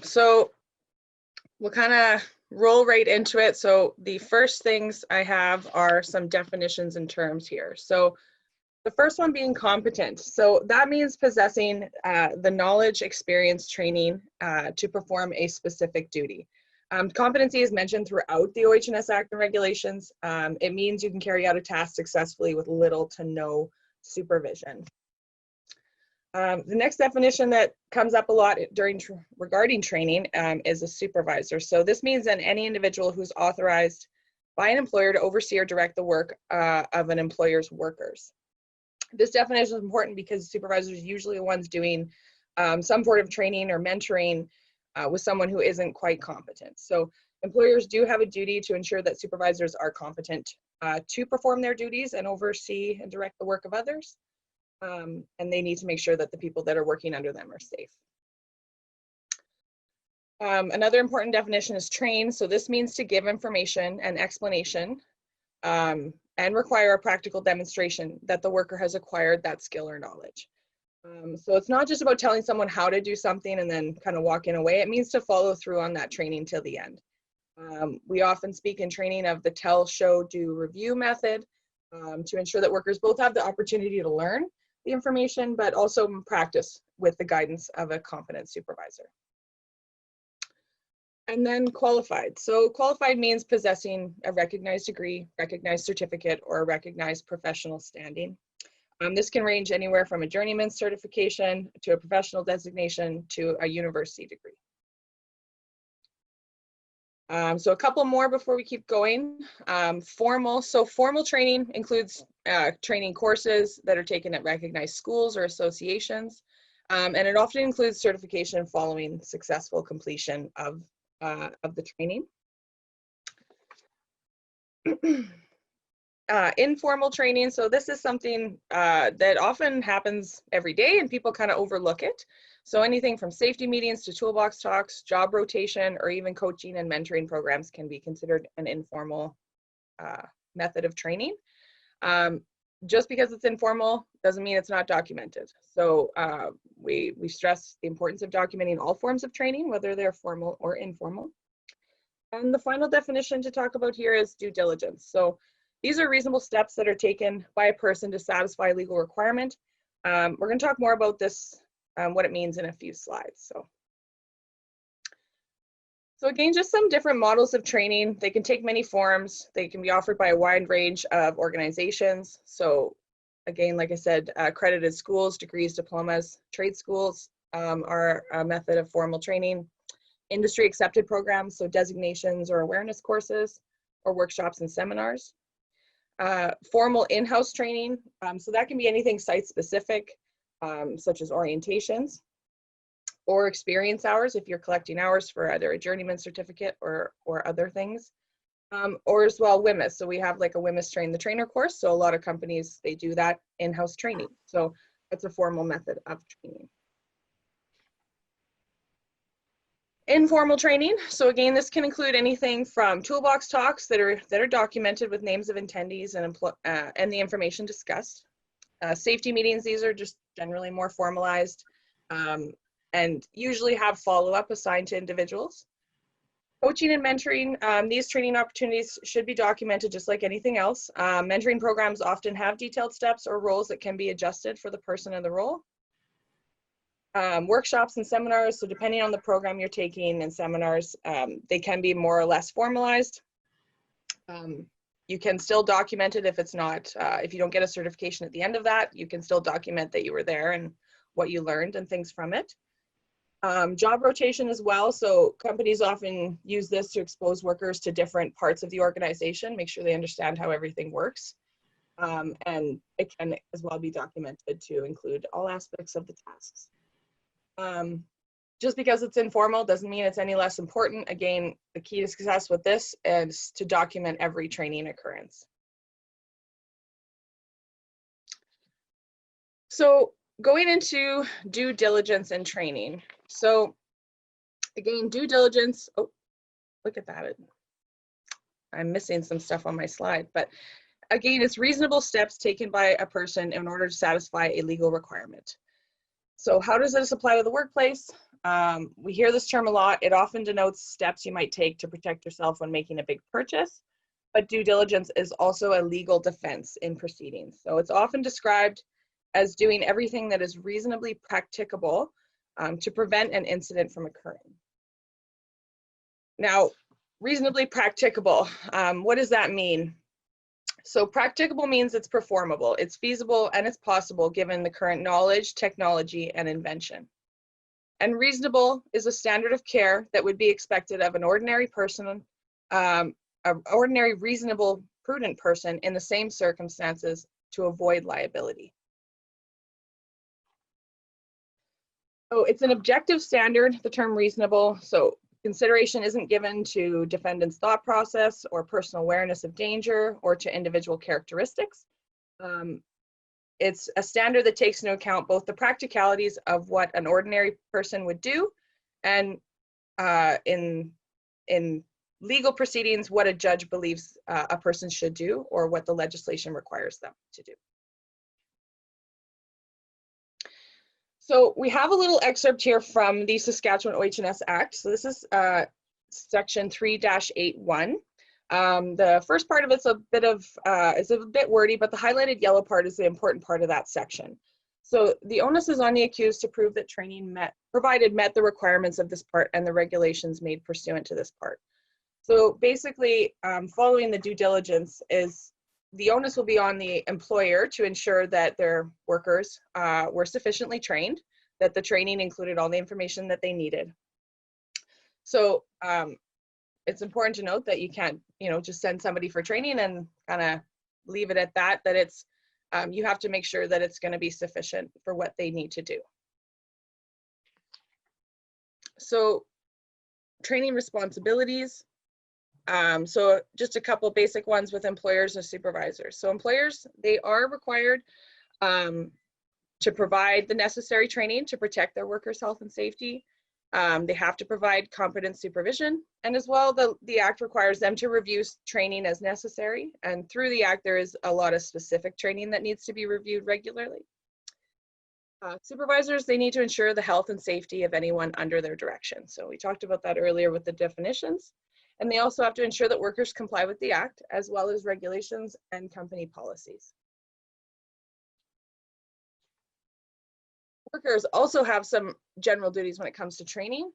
So we'll kind of roll right into it. So the first things I have are some definitions and terms here. So the first one being competent. So that means possessing the knowledge, experience, training to perform a specific duty. Competency is mentioned throughout the OH&S Act and regulations. It means you can carry out a task successfully with little to no supervision. The next definition that comes up a lot regarding training is a supervisor. So this means that any individual who's authorized by an employer to oversee or direct the work of an employer's workers. This definition is important because supervisors are usually the ones doing some sort of training or mentoring with someone who isn't quite competent. So employers do have a duty to ensure that supervisors are competent to perform their duties and oversee and direct the work of others. And they need to make sure that the people that are working under them are safe. Another important definition is train. So this means to give information and explanation and require a practical demonstration that the worker has acquired that skill or knowledge. So it's not just about telling someone how to do something and then kind of walking away. It means to follow through on that training till the end. We often speak in training of the tell, show, do, review method to ensure that workers both have the opportunity to learn the information, but also practice with the guidance of a competent supervisor. And then qualified. So qualified means possessing a recognized degree, recognized certificate, or a recognized professional standing. This can range anywhere from a journeyman certification to a professional designation to a university degree. So a couple more before we keep going. Formal. So formal training includes training courses that are taken at recognized schools or associations. And it often includes certification following successful completion of the training. Informal training. So this is something that often happens every day and people kind of overlook it. So anything from safety meetings to toolbox talks, job rotation, or even coaching and mentoring programs can be considered an informal method of training. Just because it's informal doesn't mean it's not documented. So we stress the importance of documenting all forms of training, whether they're formal or informal. And the final definition to talk about here is due diligence. So these are reasonable steps that are taken by a person to satisfy a legal requirement. We're going to talk more about this, what it means in a few slides. So again, just some different models of training. They can take many forms. They can be offered by a wide range of organizations. So again, like I said, accredited schools, degrees, diplomas, trade schools are a method of formal training. Industry accepted programs, so designations or awareness courses or workshops and seminars. Formal in-house training, so that can be anything site specific, such as orientations or experience hours if you're collecting hours for either a journeyman certificate or other things. Or as well WMIS, so we have like a WMIS train the trainer course, so a lot of companies, they do that in-house training. So that's a formal method of training. Informal training. So again, this can include anything from toolbox talks that are documented with names of attendees and the information discussed. Safety meetings, these are just generally more formalized and usually have follow-up assigned to individuals. Coaching and mentoring, these training opportunities should be documented just like anything else. Mentoring programs often have detailed steps or roles that can be adjusted for the person in the role. Workshops and seminars, so depending on the program you're taking and seminars, they can be more or less formalized. You can still document it if it's not, if you don't get a certification at the end of that, you can still document that you were there and what you learned and things from it. Job rotation as well, so companies often use this to expose workers to different parts of the organization, make sure they understand how everything works. And it can as well be documented to include all aspects of the tasks. Just because it's informal doesn't mean it's any less important. Again, the key to success with this is to document every training occurrence. So going into due diligence and training. So again, due diligence, oh, look at that. I'm missing some stuff on my slide, but again, it's reasonable steps taken by a person in order to satisfy a legal requirement. So how does this apply to the workplace? We hear this term a lot. It often denotes steps you might take to protect yourself when making a big purchase, but due diligence is also a legal defense in proceedings. So it's often described as doing everything that is reasonably practicable to prevent an incident from occurring. Now, reasonably practicable, what does that mean? So practicable means it's performable, it's feasible, and it's possible given the current knowledge, technology, and invention. And reasonable is a standard of care that would be expected of an ordinary person, an ordinary, reasonable, prudent person in the same circumstances to avoid liability. So it's an objective standard, the term reasonable. So consideration isn't given to defendant's thought process or personal awareness of danger or to individual characteristics. It's a standard that takes into account both the practicalities of what an ordinary person would do and in legal proceedings, what a judge believes a person should do or what the legislation requires them to do. So we have a little excerpt here from the Saskatchewan OH&S Act. So this is section 3-81. The first part of it's a bit wordy, but the highlighted yellow part is the important part of that section. So the onus is on the accused to prove that training provided met the requirements of this part and the regulations made pursuant to this part. So basically, following the due diligence is the onus will be on the employer to ensure that their workers were sufficiently trained, that the training included all the information that they needed. So it's important to note that you can't, just send somebody for training and kind of leave it at that, that it's, you have to make sure that it's going to be sufficient for what they need to do. So training responsibilities. So just a couple basic ones with employers and supervisors. So employers, they are required to provide the necessary training to protect their workers' health and safety. They have to provide competent supervision, and as well, the Act requires them to review training as necessary. And through the Act, there is a lot of specific training that needs to be reviewed regularly. Supervisors, they need to ensure the health and safety of anyone under their direction. So we talked about that earlier with the definitions. And they also have to ensure that workers comply with the Act, as well as regulations and company policies. Workers also have some general duties when it comes to training.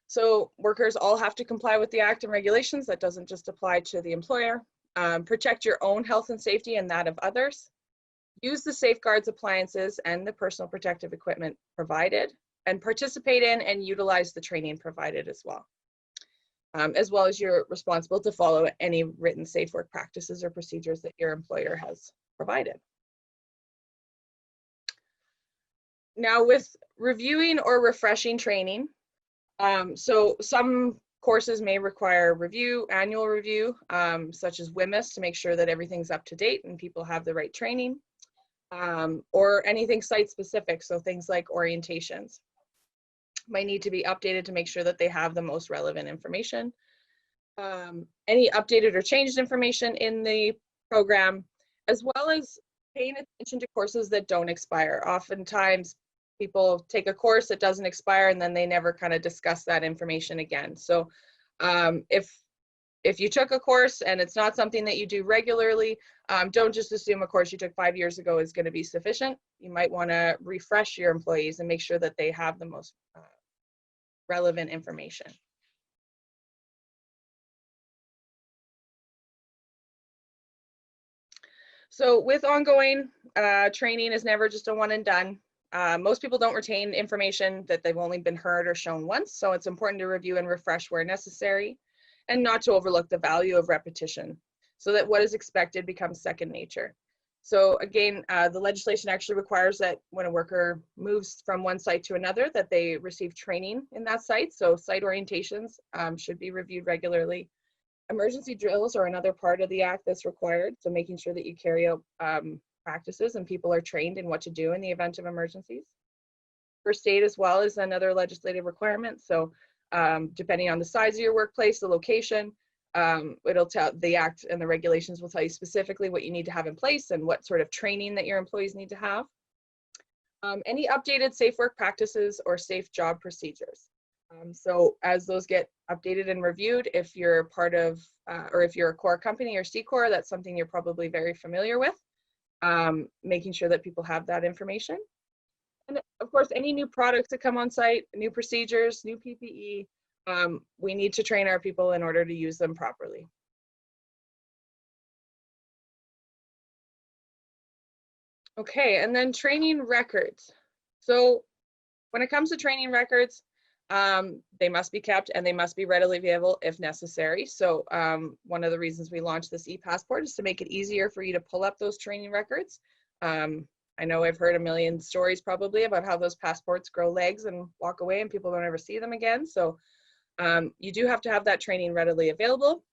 So workers all have to comply with the Act and regulations. That doesn't just apply to the employer. Protect your own health and safety and that of others. Use the safeguards, appliances, and the personal protective equipment provided, and participate in and utilize the training provided as well. As well as you're responsible to follow any written safe work practices or procedures that your employer has provided. Now with reviewing or refreshing training, so some courses may require annual review, such as WMIS, to make sure that everything's up to date and people have the right training, or anything site specific, so things like orientations might need to be updated to make sure that they have the most relevant information. Any updated or changed information in the program, as well as paying attention to courses that don't expire. Oftentimes people take a course that doesn't expire and then they never kind of discuss that information again. So if you took a course and it's not something that you do regularly, don't just assume a course you took 5 years ago is going to be sufficient. You might want to refresh your employees and make sure that they have the most relevant information. So with ongoing training is never just a one and done. Most people don't retain information that they've only been heard or shown once, so it's important to review and refresh where necessary, and not to overlook the value of repetition, so that what is expected becomes second nature. So again, the legislation actually requires that when a worker moves from one site to another, that they receive training in that site. So site orientations should be reviewed regularly. Emergency drills are another part of the Act that's required. So making sure that you carry out practices and people are trained in what to do in the event of emergencies. First aid as well is another legislative requirement. So depending on the size of your workplace, the location, it'll tell, the Act and the regulations will tell you specifically what you need to have in place and what sort of training that your employees need to have. Any updated safe work practices or safe job procedures. So as those get updated and reviewed, if you're part of, or if you're a core company or C Corps, that's something you're probably very familiar with, making sure that people have that information. And of course, any new products that come on site, new procedures, new PPE, we need to train our people in order to use them properly. Okay, and then training records. So when it comes to training records, they must be kept and they must be readily available if necessary. So one of the reasons we launched this e-passport is to make it easier for you to pull up those training records. I know I've heard a million stories probably about how those passports grow legs and walk away and people don't ever see them again. So you do have to have that training readily available.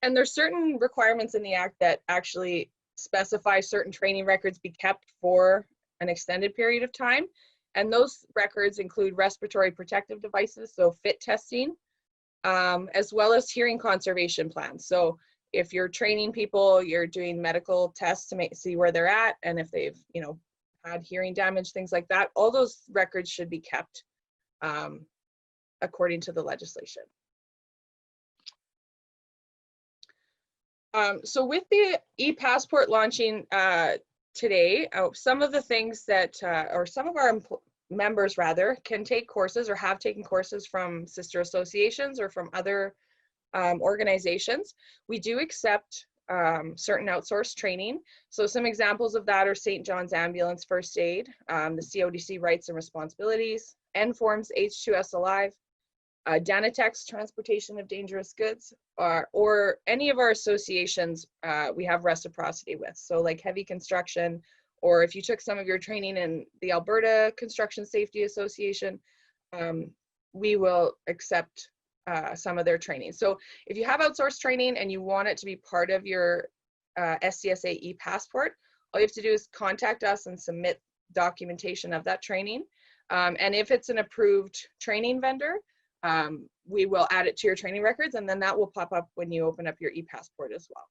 And there's certain requirements in the Act that actually specify certain training records be kept for an extended period of time. And those records include respiratory protective devices, so fit testing, as well as hearing conservation plans. So if you're training people, you're doing medical tests to see where they're at, and if they've, had hearing damage, things like that, all those records should be kept according to the legislation. So with the e-passport launching today, some of the things that, or some of our members rather, can take courses or have taken courses from sister associations or from other organizations. We do accept certain outsourced training. So some examples of that are St. John's Ambulance First Aid, the CODC Rights and Responsibilities, NFORM's H2S Alive, Danatech's Transportation of Dangerous Goods, or any of our associations we have reciprocity with. So like heavy construction, or if you took some of your training in the Alberta Construction Safety Association, we will accept some of their training. So if you have outsourced training and you want it to be part of your SCSA e-passport, all you have to do is contact us and submit documentation of that training. And if it's an approved training vendor, we will add it to your training records, and then that will pop up when you open up your e-passport as well.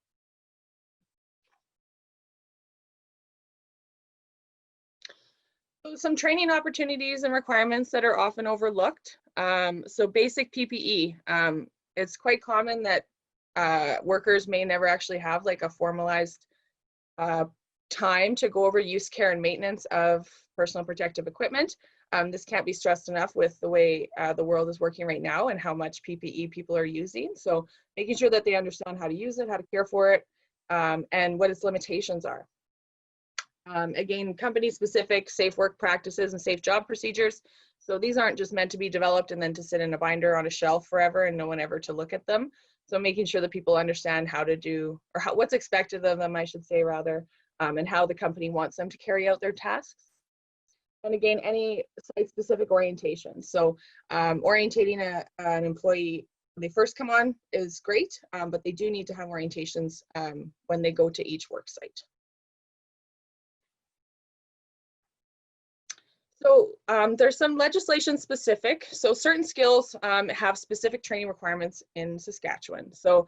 So some training opportunities and requirements that are often overlooked. So basic PPE. It's quite common that workers may never actually have like a formalized time to go over use, care, and maintenance of personal protective equipment. This can't be stressed enough with the way the world is working right now and how much PPE people are using. So making sure that they understand how to use it, how to care for it, and what its limitations are. Again, company-specific safe work practices and safe job procedures. So these aren't just meant to be developed and then to sit in a binder on a shelf forever and no one ever to look at them. So making sure that people understand how to do, or what's expected of them, I should say rather, and how the company wants them to carry out their tasks. And again, any site-specific orientation. So orientating an employee when they first come on is great, but they do need to have orientations when they go to each work site. So there's some legislation specific. So certain skills have specific training requirements in Saskatchewan. So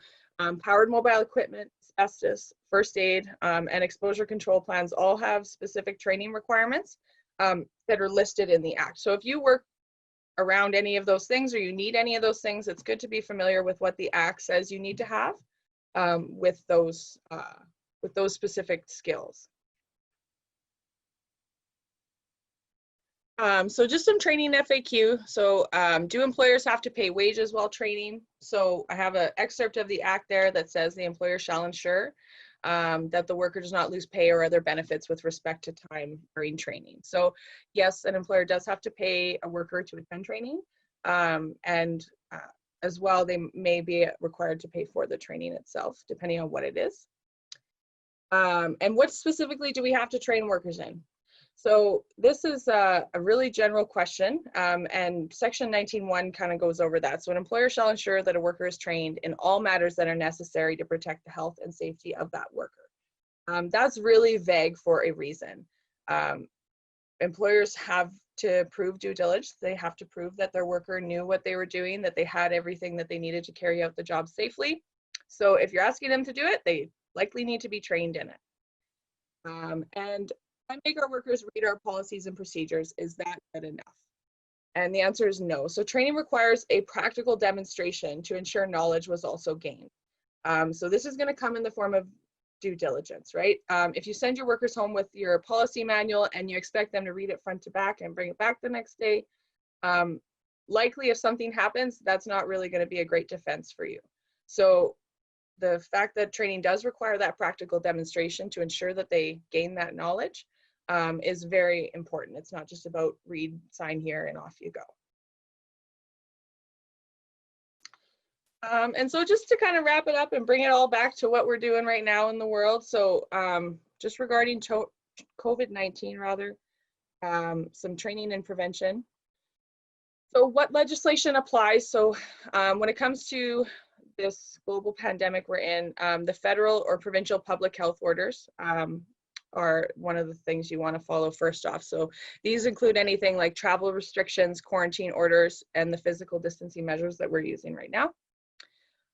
powered mobile equipment, asbestos, first aid, and exposure control plans all have specific training requirements that are listed in the Act. So if you work around any of those things or you need any of those things, it's good to be familiar with what the Act says you need to have with those specific skills. So just some training FAQ. So do employers have to pay wages while training? So I have an excerpt of the Act there that says the employer shall ensure that the worker does not lose pay or other benefits with respect to time during training. So yes, an employer does have to pay a worker to attend training, and as well, they may be required to pay for the training itself, depending on what it is. And what specifically do we have to train workers in? So this is a really general question, and Section 19.1 kind of goes over that. So an employer shall ensure that a worker is trained in all matters that are necessary to protect the health and safety of that worker. That's really vague for a reason. Employers have to prove due diligence. They have to prove that their worker knew what they were doing, that they had everything that they needed to carry out the job safely. So if you're asking them to do it, they likely need to be trained in it. And make our workers read our policies and procedures. Is that good enough? And the answer is no. So training requires a practical demonstration to ensure knowledge was also gained. So this is going to come in the form of due diligence, right? If you send your workers home with your policy manual and you expect them to read it front to back and bring it back the next day, likely if something happens, that's not really going to be a great defense for you. So the fact that training does require that practical demonstration to ensure that they gain that knowledge is very important. It's not just about read, sign here, and off you go. And so just to kind of wrap it up and bring it all back to what we're doing right now in the world. So just regarding COVID-19 rather, some training and prevention. So what legislation applies? So when it comes to this global pandemic we're in, the federal or provincial public health orders are one of the things you want to follow first off. So these include anything like travel restrictions, quarantine orders, and the physical distancing measures that we're using right now.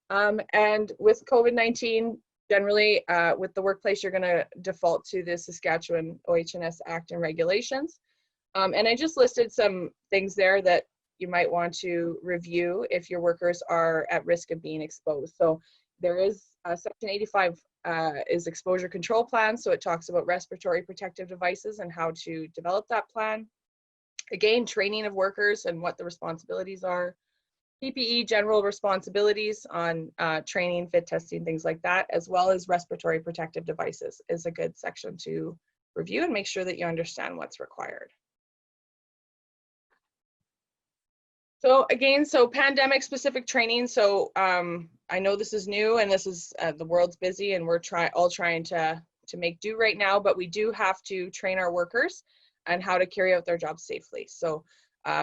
And with COVID-19, generally with the workplace, you're going to default to the Saskatchewan OH&S Act and regulations. And I just listed some things there that you might want to review if your workers are at risk of being exposed. So there is Section 85 is exposure control plan. So it talks about respiratory protective devices and how to develop that plan. Again, training of workers and what the responsibilities are. PPE general responsibilities on training, fit testing, things like that, as well as respiratory protective devices is a good section to review and make sure that you understand what's required. So again, so pandemic specific training. So I know this is new and this is the world's busy and we're all trying to make do right now, but we do have to train our workers on how to carry out their jobs safely. So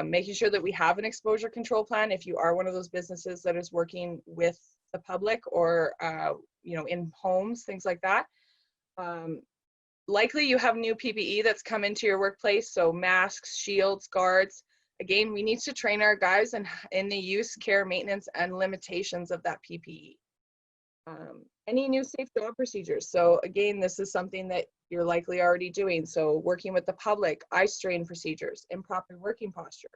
making sure that we have an exposure control plan if you are one of those businesses that is working with the public or you know, in homes, things like that. Likely you have new PPE that's come into your workplace, so masks, shields, guards. Again, we need to train our guys in the use, care, maintenance, and limitations of that PPE. Any new safe job procedures. So again, this is something that you're likely already doing. So working with the public, eye strain procedures, improper working posture,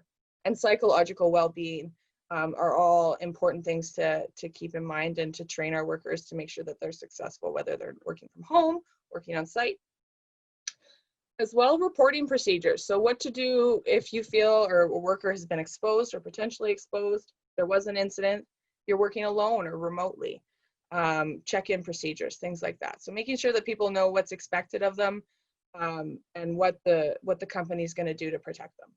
and psychological well-being are all important things to keep in mind and to train our workers to make sure that they're successful, whether they're working from home, working on site. As well, reporting procedures. So what to do if you feel or a worker has been exposed or potentially exposed, there was an incident, you're working alone or remotely. Check-in procedures, things like that. So making sure that people know what's expected of them and what the company is going to do to protect them.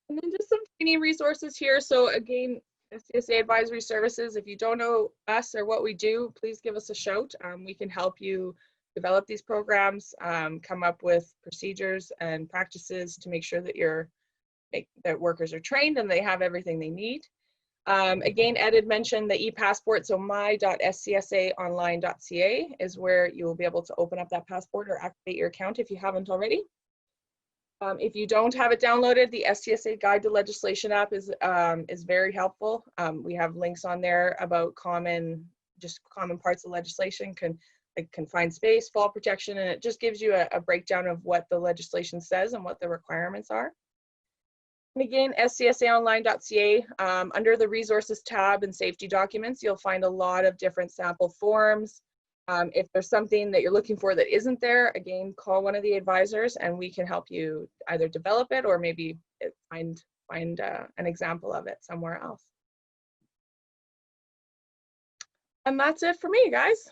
And then just some training resources here. So again, SCSA Advisory Services, if you don't know us or what we do, please give us a shout. We can help you develop these programs, come up with procedures and practices to make sure that that workers are trained and they have everything they need. Again, Ed had mentioned the e-passport, so my.scsaonline.ca is where you will be able to open up that passport or activate your account if you haven't already. If you don't have it downloaded, the SCSA Guide to Legislation app is very helpful. We have links on there about common parts of legislation, like confined space, fall protection, and it just gives you a breakdown of what the legislation says and what the requirements are. And again, scsaonline.ca, under the resources tab and safety documents, you'll find a lot of different sample forms. If there's something that you're looking for that isn't there, again, call one of the advisors and we can help you either develop it or maybe find an example of it somewhere else. And that's it for me, guys.